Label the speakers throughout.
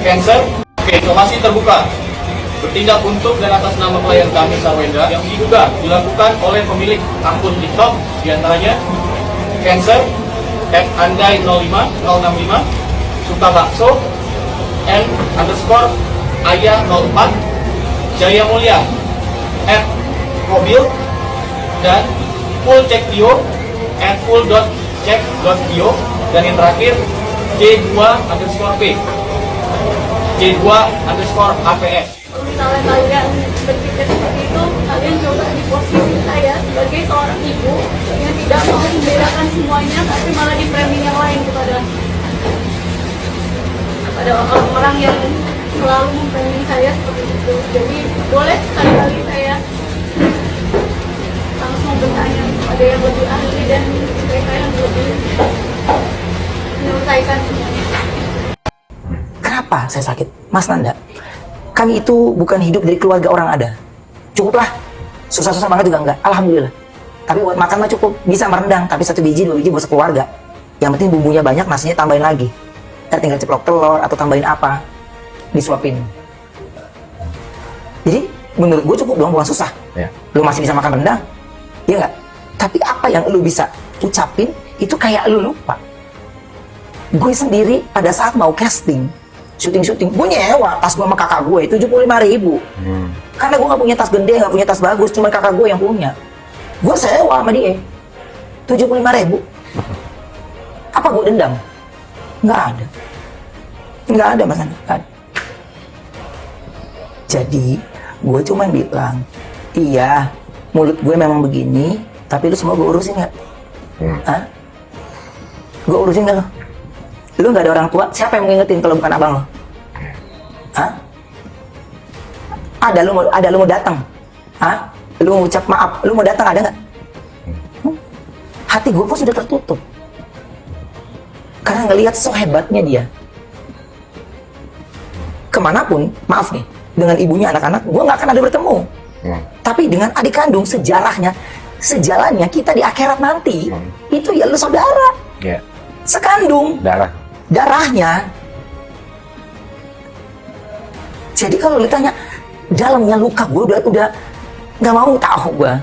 Speaker 1: Cancer. Oke, somasi terbuka. Bertindak untuk dan atas nama klien kami Sarwendra yang diduga dilakukan oleh pemilik akun TikTok diantaranya Cancer, @andai05065, Suka Bakso, _ayah04, Jaya Mulia, @mobil, dan fullcheckdio, @full.check.dio, dan yang terakhir J2_P, J2_APS.
Speaker 2: Kalau misalnya kalian berpikir seperti itu, kalian coba di posisi saya sebagai seorang ibu yang tidak mau membedakan semuanya, tapi malah di framing yang lain kepada orang-orang yang selalu memframing saya seperti itu. Jadi boleh sekali-kali saya langsung bertanya kepada yang lebih ahli dan mereka yang lebih menyelesaikan semuanya.
Speaker 3: Kenapa saya sakit? Mas Nanda, kami itu bukan hidup dari keluarga orang ada. Cukuplah. Susah-susah banget juga enggak. Alhamdulillah. Tapi buat makan mah cukup. Bisa merendang. Tapi 1 biji, 2 biji buat sekeluarga. Yang penting bumbunya banyak, nasinya tambahin lagi. Ntar tinggal ceplok telur atau tambahin apa. Disuapin. Jadi menurut gue cukup dong, bukan susah.
Speaker 4: Ya.
Speaker 3: Lu masih bisa makan rendang. Iya enggak? Tapi apa yang lu bisa ucapin, itu kayak lu lupa. Gue sendiri pada saat mau casting, syuting, gue nyewa tas gue sama kakak gue 75.000. Karena gue gak punya tas gede, gak punya tas bagus, cuma kakak gue yang punya. Gue sewa sama dia 75.000. Apa gue dendam? Nggak ada. Nggak ada, Mas Andi. Nggak ada. Jadi gue cuma bilang, iya mulut gue memang begini, tapi lu semua gue urusin gak? Hah? Gue urusin gak lo? Lu gak ada orang tua, siapa yang mengingetin kalau bukan abang lo? Hah? Ada lu mau datang? Hah? Lu mau ucap maaf, lu mau datang ada nggak? Hati gue pun sudah tertutup karena ngelihat so hebatnya dia. Kemanapun, maaf nih, dengan ibunya anak-anak, gue nggak akan ada bertemu. Tapi dengan adik kandung, sejalannya kita di akhirat nanti, itu ya lu saudara, sekandung, darahnya. Jadi kalau ditanya dalamnya luka, gue udah nggak mau tahu gue.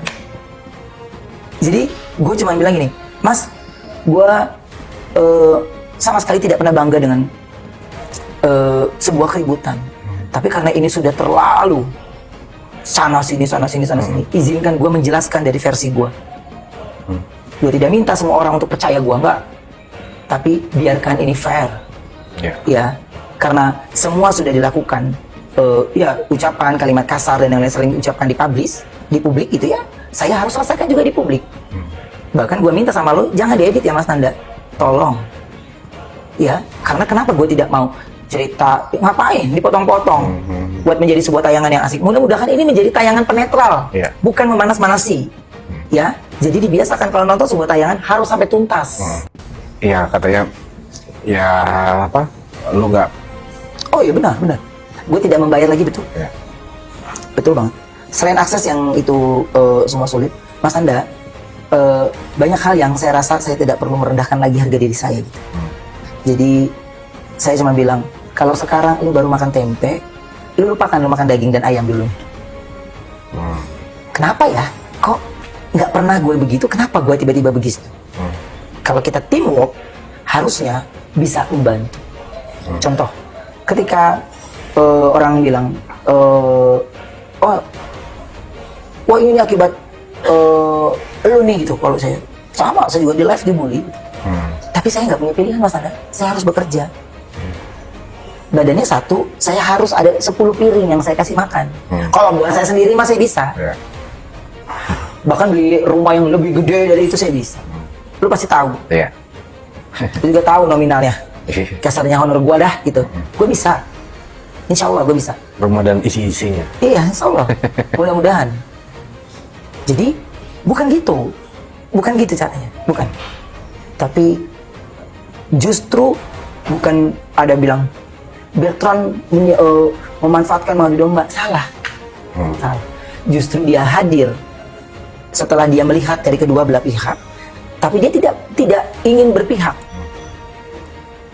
Speaker 3: Jadi gue cuma bilang gini, Mas, gue sama sekali tidak pernah bangga dengan sebuah keributan. Tapi karena ini sudah terlalu sana sini, izinkan gue menjelaskan dari versi gue. Gue tidak minta semua orang untuk percaya gue, enggak. Tapi biarkan ini fair, ya, karena semua sudah dilakukan. Ya, ucapan kalimat kasar dan yang lain sering ucapkan di publik gitu ya, saya harus selesaikan juga di publik. Bahkan gue minta sama lo, jangan diedit ya Mas Nanda, tolong ya, karena kenapa gue tidak mau cerita, ngapain dipotong-potong buat menjadi sebuah tayangan yang asik. Mudah-mudahan ini menjadi tayangan penetral, bukan memanas-manasi ya. Jadi dibiasakan kalau nonton sebuah tayangan harus sampai tuntas.
Speaker 4: Iya, katanya ya apa, lu nggak,
Speaker 3: oh iya benar, gue tidak membayar lagi, betul. Betul banget. Selain akses yang itu semua sulit, Mas Anda, banyak hal yang saya rasa saya tidak perlu merendahkan lagi harga diri saya gitu. Jadi saya cuma bilang, kalau sekarang lu baru makan tempe, lu lupakan lu makan daging dan ayam dulu. Kenapa ya? Kok nggak pernah gue begitu? Kenapa gue tiba-tiba begitu? Kalau kita teamwork, harusnya bisa membantu. Contoh, ketika orang bilang, wah ini akibat lu nih gitu. Kalau saya juga di live dibully. Tapi saya nggak punya pilihan Mas Anda, saya harus bekerja. Badannya 1, saya harus ada 10 piring yang saya kasih makan. Kalau buat saya sendiri masih bisa. Bahkan beli rumah yang lebih gede dari itu saya bisa. Lu pasti tahu. Lu juga tahu nominalnya. Kasarnya honor gua dah gitu. Gue bisa. Insya Allah gue bisa.
Speaker 4: rumah dan isi-isinya.
Speaker 3: Iya, insya Allah. Mudah-mudahan. Jadi bukan gitu caranya, bukan. Tapi justru bukan ada bilang Bertrand memanfaatkan madu domba, salah. Salah. Justru dia hadir setelah dia melihat dari kedua belah pihak, tapi dia tidak ingin berpihak.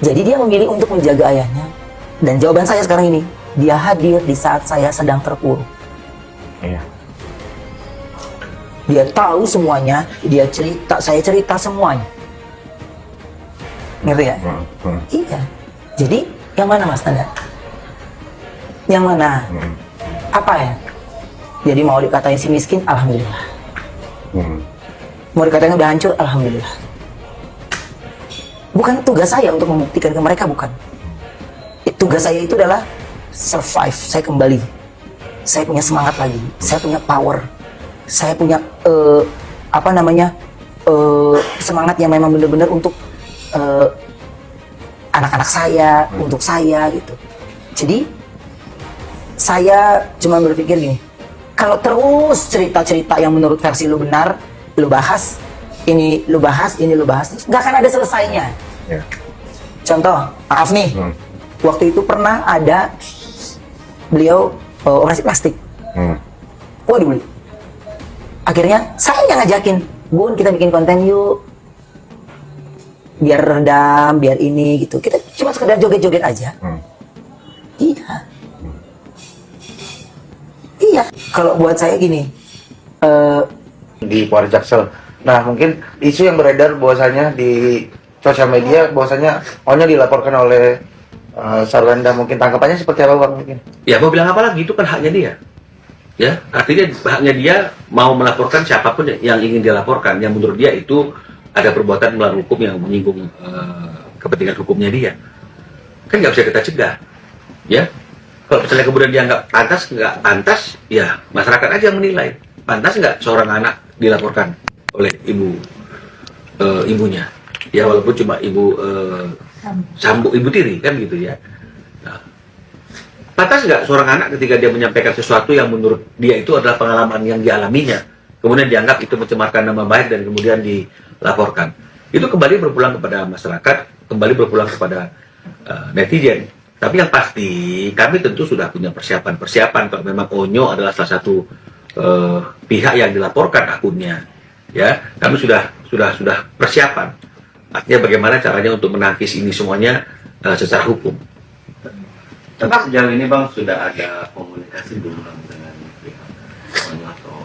Speaker 3: Jadi dia memilih untuk menjaga ayahnya, Dan jawaban saya sekarang ini, dia hadir di saat saya sedang terpuruk.
Speaker 4: Iya.
Speaker 3: Dia tahu semuanya, dia cerita, saya cerita semuanya. Ngerti ya? Iya. Jadi, yang mana Mas Nanda? Yang mana? Apa ya? Jadi mau dikatain si miskin, alhamdulillah. Mau dikatain udah hancur, alhamdulillah. Bukan tugas saya untuk membuktikan ke mereka, bukan. Tugas saya itu adalah survive, saya kembali. Saya punya semangat lagi, saya punya power. Saya punya semangat yang memang benar-benar untuk anak-anak saya, untuk saya gitu. Jadi saya cuma berpikir gini, kalau terus cerita-cerita yang menurut versi lu benar, lu bahas, ini lu bahas, ini lu bahas, nggak akan ada selesainya.
Speaker 4: Ya.
Speaker 3: Contoh, maaf nih, waktu itu pernah ada beliau operasi plastik. Waduh, akhirnya saya yang ngajakin, Bun, kita bikin konten yuk, biar redam, biar ini gitu. Kita cuma sekedar joget-joget aja. Iya. Iya. Kalau buat saya gini,
Speaker 5: di Polres Jaksel. Nah, mungkin isu yang beredar bahwasanya di sosial media bahwasanya Onyo dilaporkan oleh Sarwenda, mungkin tanggapannya seperti apa Bang? Mungkin?
Speaker 6: Ya, mau bilang apa lagi, itu kan haknya dia. Ya, artinya haknya dia mau melaporkan siapapun yang ingin dia laporkan, yang menurut dia itu ada perbuatan melawan hukum yang menyinggung kepentingan hukumnya dia. Kan nggak bisa kita cegah. Ya, kalau misalnya kemudian dia nggak pantas, ya masyarakat aja yang menilai. Pantas nggak seorang anak dilaporkan oleh ibunya? Ya, walaupun cuma ibu ibu tiri kan gitu ya. Nah, pantas nggak seorang anak ketika dia menyampaikan sesuatu yang menurut dia itu adalah pengalaman yang dialaminya, kemudian dianggap itu mencemarkan nama baik dan kemudian dilaporkan? Itu kembali berpulang kepada masyarakat, kembali berpulang kepada netizen. Tapi yang pasti kami tentu sudah punya persiapan kalau memang Onyo adalah salah satu pihak yang dilaporkan akunnya. Ya, kami sudah persiapan. Artinya bagaimana caranya untuk menangkis ini semuanya secara hukum.
Speaker 1: Tetap sejauh ini Bang sudah ada komunikasi belum Bang dengan pihak Onyo atau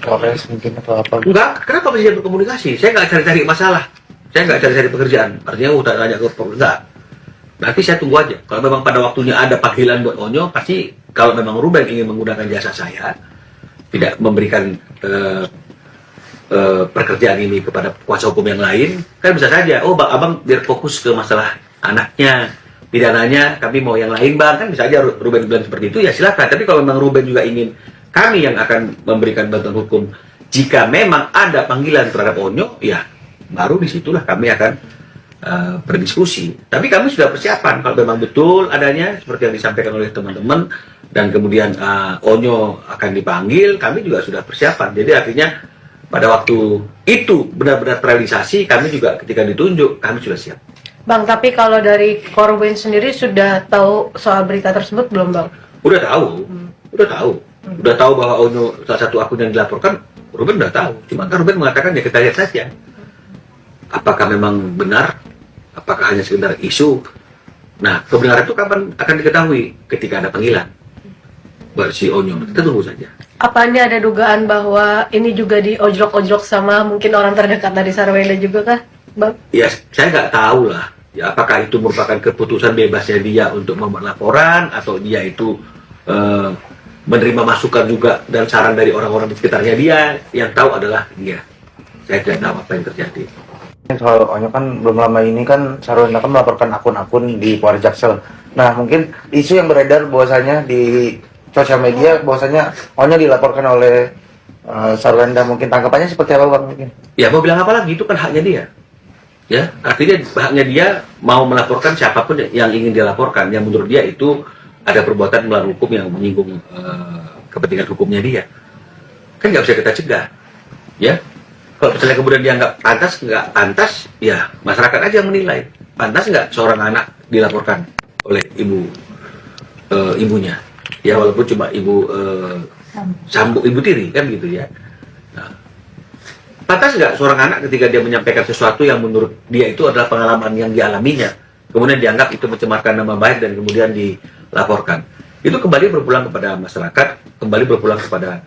Speaker 5: Polres mungkin atau apa?
Speaker 6: Enggak, kenapa mesti dia berkomunikasi? Saya nggak cari-cari masalah. Saya nggak cari-cari pekerjaan. Artinya udah tanya ke Polres, enggak. Nanti saya tunggu aja. Kalau memang pada waktunya ada panggilan buat Onyo, pasti kalau memang Ruben ingin menggunakan jasa saya, tidak memberikan pekerjaan ini kepada kuasa hukum yang lain, kan bisa saja, oh Bang, Abang biar fokus ke masalah anaknya, pidananya, kami mau yang lain Bang, kan bisa aja Ruben bilang seperti itu, ya silakan. Tapi kalau memang Ruben juga ingin kami yang akan memberikan bantuan hukum, jika memang ada panggilan terhadap Onyo, ya baru disitulah kami akan berdiskusi. Tapi kami sudah persiapan kalau memang betul adanya seperti yang disampaikan oleh teman-teman dan kemudian Onyo akan dipanggil, kami juga sudah persiapan. Jadi artinya pada waktu itu benar-benar terrealisasi, kami juga ketika ditunjuk kami sudah siap.
Speaker 7: Bang, tapi kalau dari korban sendiri sudah tahu soal berita tersebut belum Bang?
Speaker 6: Udah tahu bahwa Onyo salah satu akun yang dilaporkan. Ruben udah tahu, cuma kan Ruben mengatakan ya kita lihat saja apakah memang benar, apakah hanya sekedar isu. Nah, kebenaran itu kapan akan diketahui? Ketika ada panggilan buat si Onyo. Kita tunggu saja.
Speaker 7: Apa ini ada dugaan bahwa ini juga diojlok-ojlok sama mungkin orang terdekat dari Sarwenda juga kah, Bang?
Speaker 6: Ya, saya nggak tahu lah. Ya, apakah itu merupakan keputusan bebasnya dia untuk membuat laporan, atau dia itu menerima masukan juga dan saran dari orang-orang di sekitarnya dia. Yang tahu adalah dia. Saya tidak tahu apa yang terjadi.
Speaker 5: Soal Onyo kan belum lama ini kan Sarwenda kan melaporkan akun-akun di Polres Jaksel. Nah, mungkin isu yang beredar bahwasanya di sosial media bahwasanya Onyo dilaporkan oleh Sarwenda, mungkin tanggapannya seperti apa Bang? Mungkin?
Speaker 6: Ya, mau bilang apa lagi, itu kan haknya dia. Ya, artinya haknya dia mau melaporkan siapapun yang ingin dia laporkan, yang menurut dia itu ada perbuatan melawan hukum yang menyinggung kepentingan hukumnya dia. Kan nggak bisa kita cegah. Ya, kalau misalnya kemudian dia nggak pantas, ya masyarakat aja yang menilai. Pantas nggak seorang anak dilaporkan oleh ibunya? Ya, walaupun cuma ibu tiri kan gitu ya. Nah, pantas nggak seorang anak ketika dia menyampaikan sesuatu yang menurut dia itu adalah pengalaman yang dialaminya, kemudian dianggap itu mencemarkan nama baik dan kemudian dilaporkan. Itu kembali berpulang kepada masyarakat, kembali berpulang kepada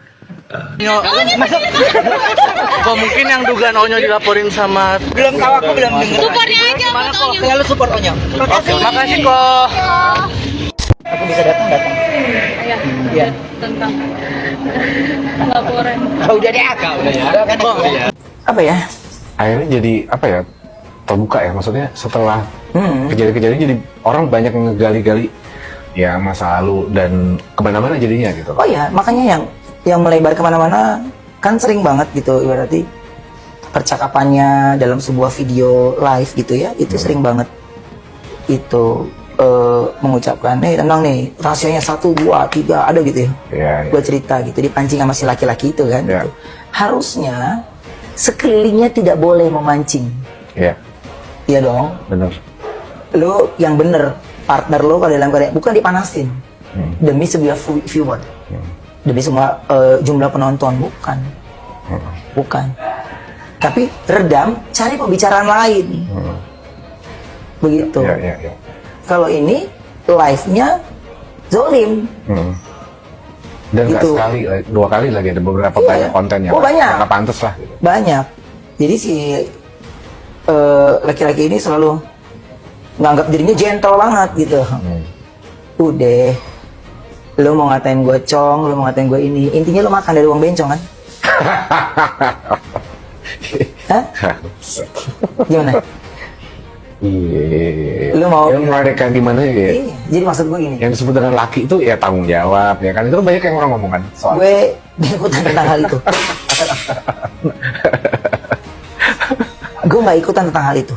Speaker 8: Kok mungkin yang dugaan Onyo dilaporin sama belum tahu, aku belum dengar.
Speaker 2: Supportnya aja
Speaker 8: Gimana kok?
Speaker 2: fotonya.
Speaker 8: Selalu support Onyo. Oke, makasih kok.
Speaker 3: Aku bisa datang.
Speaker 2: Ya,
Speaker 3: Iya.
Speaker 2: tentang laporan.
Speaker 8: Oh, udah deh, Kak, udah ya. Kan ya.
Speaker 3: Apa ya?
Speaker 4: Akhirnya jadi apa ya, terbuka ya, maksudnya setelah kejadian-kejadian jadi orang banyak ngegali-gali ya masa lalu dan kemana-mana jadinya gitu.
Speaker 3: Oh ya, makanya yang melebar kemana-mana kan sering banget gitu, berarti percakapannya dalam sebuah video live gitu ya, itu sering banget itu mengucapkan, tenang nih, rahasianya 1, 2, 3, ada gitu ya.
Speaker 4: Iya, iya.
Speaker 3: Gue cerita gitu, dipancing sama si laki-laki itu kan.
Speaker 4: Iya.
Speaker 3: Gitu. Harusnya sekelilingnya tidak boleh memancing.
Speaker 4: Iya,
Speaker 3: Iya dong.
Speaker 4: benar.
Speaker 3: Lo yang bener, partner lo kalau dalam karya bukan dipanasin demi sebuah viewer, demi semua jumlah penonton, bukan. Tapi redam, cari pembicaraan lain. Begitu.
Speaker 4: Iya, iya, iya.
Speaker 3: Kalau ini live-nya zolim.
Speaker 4: Dan nggak
Speaker 3: Gitu.
Speaker 4: sekali, 2 kali lagi ada beberapa
Speaker 3: Iya.
Speaker 4: banyak konten yang
Speaker 3: Oh, banyak.
Speaker 4: nggak pantas lah. Gitu.
Speaker 3: Banyak. Jadi si laki-laki ini selalu nganggap dirinya gentle banget gitu. Udah, lo mau ngatain gue cong, lo mau ngatain gue ini, intinya lo makan dari uang bencong kan? Hah? Gimana?
Speaker 4: Iya.
Speaker 3: Lu mau-
Speaker 4: yang mereka gimana ya?
Speaker 3: Iya, jadi maksud gue gini,
Speaker 4: Yang disebut dengan laki itu ya tanggung jawab ya kan, itu kan banyak yang orang ngomong kan soal
Speaker 3: gue ikutan tentang hal itu. Gue nggak ikutan tentang hal itu,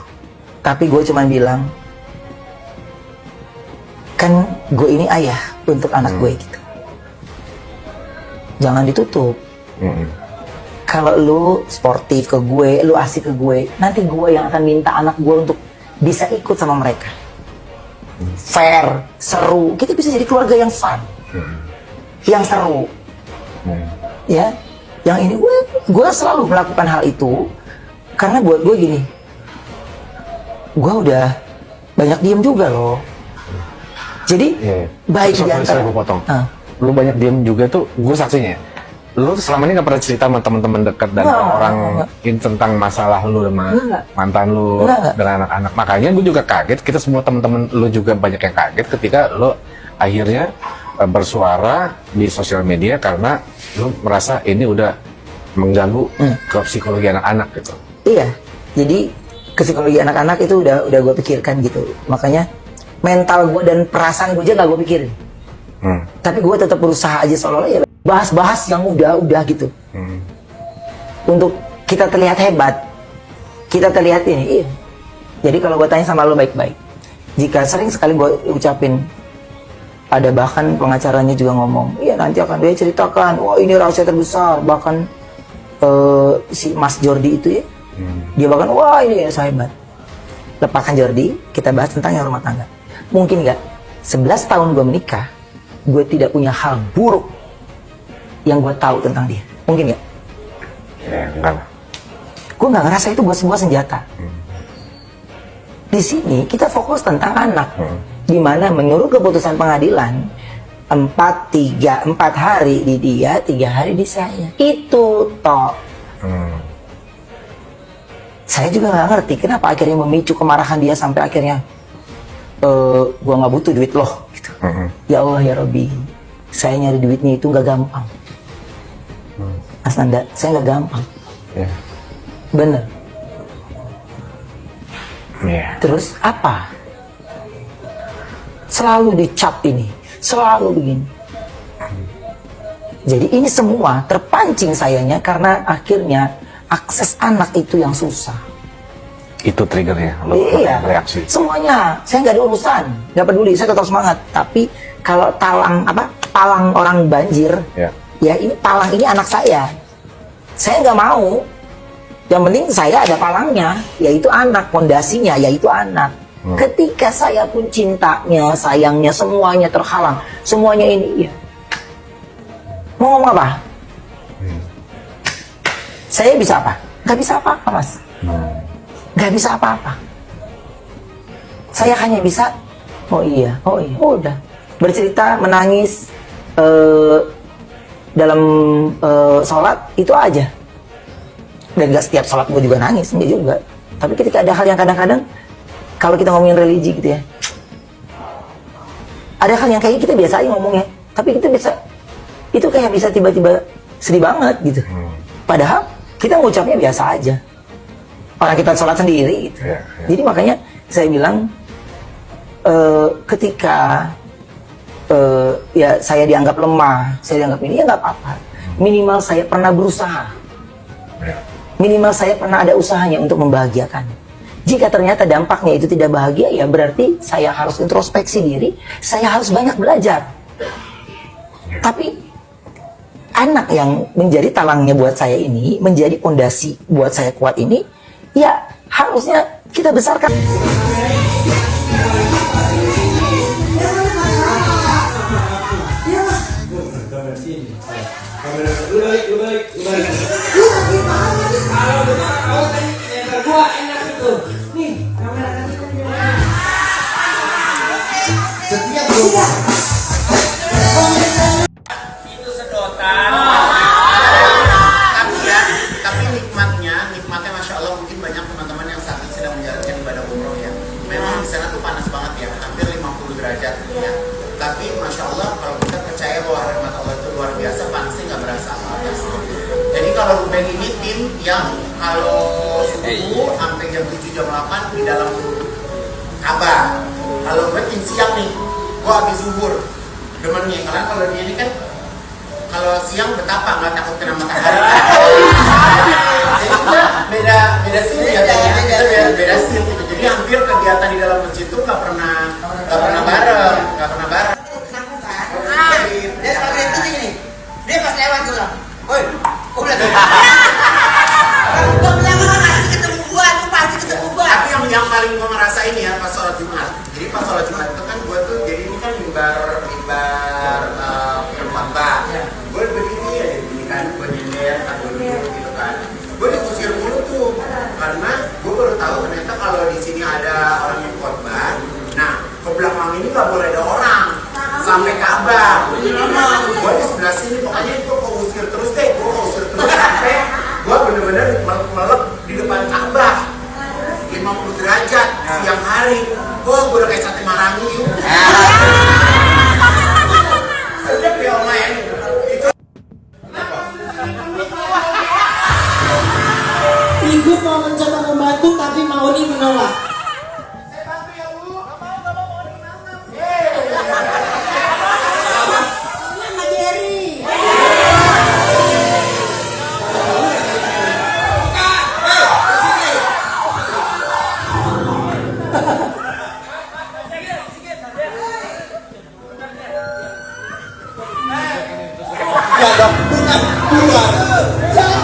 Speaker 3: tapi gue cuman bilang, kan gue ini ayah untuk anak gue gitu. Jangan ditutup. Kalau lu sportif ke gue, lu asik ke gue, nanti gue yang akan minta anak gue untuk bisa ikut sama mereka. Fair, seru, kita bisa jadi keluarga yang fun, yang seru. Ya, yang ini gue selalu melakukan hal itu karena buat gue gini, gue udah banyak diem juga loh. Jadi
Speaker 4: Iya.
Speaker 3: baik di
Speaker 4: Sorry,
Speaker 3: antara.
Speaker 4: gue potong.
Speaker 3: Ah.
Speaker 4: Lu banyak diem juga tuh, gue saksinya. Lu tuh selama ini gak pernah cerita sama teman-teman dekat dan
Speaker 3: Nggak,
Speaker 4: orang
Speaker 3: nggak.
Speaker 4: ini tentang masalah lu sama
Speaker 3: Nggak.
Speaker 4: mantan lu
Speaker 3: Nggak.
Speaker 4: dan anak-anak. Makanya gue juga kaget, kita semua teman-teman lu juga banyak yang kaget ketika lu akhirnya bersuara di sosial media karena lu merasa ini udah mengganggu ke psikologi anak-anak gitu.
Speaker 3: Iya, jadi ke psikologi anak-anak itu udah gue pikirkan gitu. Makanya mental gue dan perasaan gue aja gak gue pikirin. Tapi gue tetap berusaha aja seolah-olah ya bahas-bahas yang udah gitu. Untuk kita terlihat hebat, kita terlihat ini. Iya. Jadi kalau gue tanya sama lo baik-baik, jika sering sekali gue ucapin, ada bahkan pengacaranya juga ngomong, iya nanti akan dia ceritakan, wah ini rahasia terbesar. Bahkan si Mas Jordi itu ya, dia bahkan wah ini ya hebat. Lepaskan Jordi, kita bahas tentang yang rumah tangga. Mungkin nggak 11 tahun gue menikah, gue tidak punya hal buruk yang gue tahu tentang dia. Mungkin nggak?
Speaker 4: Ya, enggak lah.
Speaker 3: Gue nggak ngerasa itu gue sebuah senjata. Di sini kita fokus tentang anak, di mana menurut keputusan pengadilan 4 hari di dia, 3 hari di saya. Itu toh. Saya juga nggak ngerti kenapa akhirnya memicu kemarahan dia sampai akhirnya gua nggak butuh duit loh. Gitu. Ya Allah ya Robbi, saya nyari duitnya itu nggak gampang. Mas Nanda, saya nggak gampang.
Speaker 4: Ya.
Speaker 3: Bener.
Speaker 4: Iya.
Speaker 3: Terus apa? Selalu dicap ini, selalu begini. Jadi ini semua terpancing sayanya karena akhirnya akses anak itu yang susah.
Speaker 4: Itu triggernya, lu
Speaker 3: Iya,
Speaker 4: reaksi.
Speaker 3: semuanya. Saya nggak ada urusan, nggak peduli. Saya tetap semangat. Tapi kalau talang orang banjir,
Speaker 4: Ya.
Speaker 3: ya ini palang ini anak saya. Saya nggak mau. Yang penting saya ada palangnya, yaitu anak, pondasinya, yaitu anak. Ketika saya pun cintanya, sayangnya, semuanya terhalang, semuanya ini, ya. Mau ngomong apa? Saya bisa apa? Nggak bisa apa-apa, Mas. Nggak bisa apa-apa. Saya hanya bisa, oh iya, udah. Bercerita, menangis, dalam sholat, itu aja. Dan gak setiap sholat gue juga nangis, enggak juga. Tapi ketika ada hal yang kadang-kadang, kalau kita ngomongin religi gitu ya, ada hal yang kayak kita biasa aja ngomongnya, tapi kita bisa, itu kayak bisa tiba-tiba sedih banget gitu. Padahal kita ngucapnya biasa aja. Orang kita sholat sendiri gitu. Jadi makanya saya bilang, ketika ya saya dianggap lemah, saya dianggap ini, ya nggak apa-apa. Minimal saya pernah berusaha. Minimal saya pernah ada usahanya untuk membahagiakan. Jika ternyata dampaknya itu tidak bahagia, ya berarti saya harus introspeksi diri, saya harus banyak belajar. Tapi anak yang menjadi talangnya buat saya ini, menjadi pondasi buat saya kuat ini, ya harusnya kita besarkan.
Speaker 9: Itu sedotan. Tapi nikmatnya masya Allah, mungkin banyak teman-teman yang saat ini sedang menjalankan ibadah umroh ya. Memang di sana tuh panas banget ya, hampir 50 derajat ya. Tapi masya Allah, kalau kita percaya bahwa rahmat Allah itu luar biasa, panasnya nggak berasa apa-apa. Jadi kalau Ruben ini tim yang kalau subuh sampai jam 7 jam 8 di dalam Ka'bah. Kalau gue tim siang nih, gue habis zuhur. Demennya, karena kalau dia ini kan kalau siang betapa nggak takut kena matahari. Jadi kita beda sih ya, beda sih gitu. Jadi hampir kegiatan di dalam masjid itu nggak pernah bareng.
Speaker 10: Dia sebagai itu gini, dia pas lewat dulu, woi, udah tuh. Gua bilang kan pasti ketemu gua, tuh pasti ketemu gua.
Speaker 9: Tapi yang paling gua ngerasain ya pas sholat Jumat. Jadi pas sholat Jumat itu kan gua tuh, jadi ini kan mimbar khotbah. Gua berdiri ya, jadi kan gua nyender atau duduk gitu kan. Gua diusir mulu tuh, karena gua baru tahu ternyata kalau di sini ada orang yang khotbah. Nah, ke belakang ini nggak boleh ada orang sampai Ka'bah. Gua di sebelah sini, pokoknya gua mau usir terus deh, sampai gua bener-bener melep di depan Ka'bah 50 derajat siang hari. Gua udah kayak sate marangi yuk. Sedap ya online itu.
Speaker 10: Ibu mau mencoba membantu tapi Mauni menolak.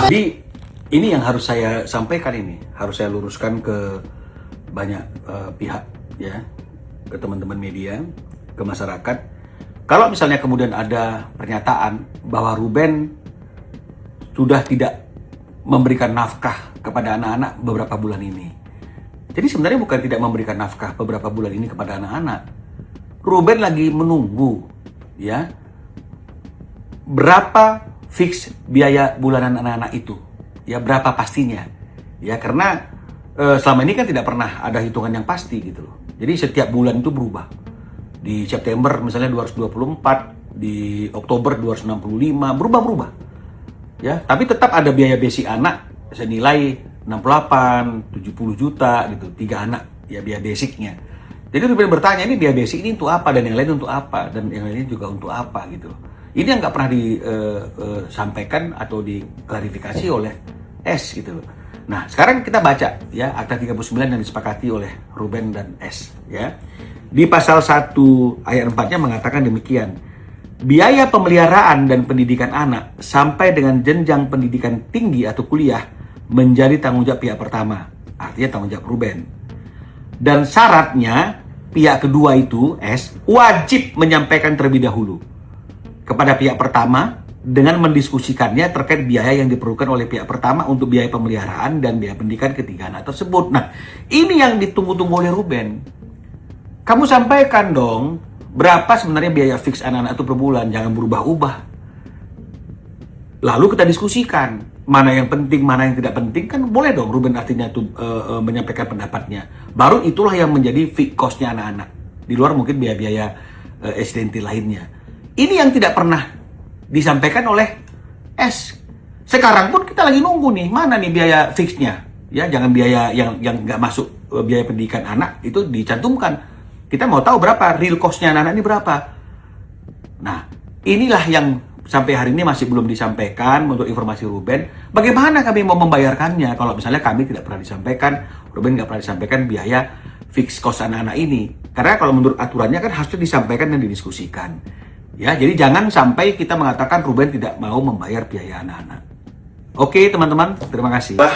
Speaker 6: Jadi ini yang harus saya sampaikan, ini harus saya luruskan ke banyak pihak ya, ke teman-teman media, ke masyarakat. Kalau misalnya kemudian ada pernyataan bahwa Ruben sudah tidak memberikan nafkah kepada anak-anak beberapa bulan ini. Jadi sebenarnya bukan tidak memberikan nafkah beberapa bulan ini kepada anak-anak. Ruben lagi menunggu ya, berapa fix biaya bulanan anak-anak itu, ya berapa pastinya, ya karena selama ini kan tidak pernah ada hitungan yang pasti gitu loh. Jadi setiap bulan itu berubah. Di September misalnya 224, di Oktober 265, berubah-berubah. Ya, tapi tetap ada biaya basic anak senilai 68, 70 juta gitu, 3 anak ya biaya basicnya. Jadi Ruben bertanya, ini biaya basic ini untuk apa dan yang lain untuk apa dan yang lainnya juga untuk apa gitu loh. Ini yang nggak pernah disampaikan atau diklarifikasi oleh S gitu loh. Nah, sekarang kita baca ya Akta 39 yang disepakati oleh Ruben dan S ya. Di pasal 1 ayat 4-nya mengatakan demikian. Biaya pemeliharaan dan pendidikan anak sampai dengan jenjang pendidikan tinggi atau kuliah menjadi tanggung jawab pihak pertama. Artinya tanggung jawab Ruben. Dan syaratnya pihak kedua itu S wajib menyampaikan terlebih dahulu kepada pihak pertama dengan mendiskusikannya terkait biaya yang diperlukan oleh pihak pertama untuk biaya pemeliharaan dan biaya pendidikan ketiga anak tersebut. Nah, ini yang ditunggu-tunggu oleh Ruben.
Speaker 11: kamu sampaikan dong berapa sebenarnya biaya fix anak-anak itu per bulan, jangan berubah-ubah. Lalu kita diskusikan mana yang penting, mana yang tidak penting, kan boleh dong Ruben artinya itu menyampaikan pendapatnya. Baru itulah yang menjadi fixed cost-nya anak-anak. Di luar mungkin biaya-biaya SDNT lainnya. Ini yang tidak pernah disampaikan oleh S. Sekarang pun kita lagi nunggu nih, mana nih biaya fixnya? Ya, jangan biaya yang nggak masuk biaya pendidikan anak itu dicantumkan. Kita mau tahu berapa real cost-nya anak-anak ini berapa. Nah, inilah yang sampai hari ini masih belum disampaikan untuk informasi Ruben. Bagaimana kami mau membayarkannya kalau misalnya kami tidak pernah disampaikan, Ruben nggak pernah disampaikan biaya fixed cost anak-anak ini. Karena kalau menurut aturannya kan harusnya disampaikan dan didiskusikan. Ya, jadi jangan sampai kita mengatakan Ruben tidak mau membayar biaya anak-anak. Oke, teman-teman, terima kasih.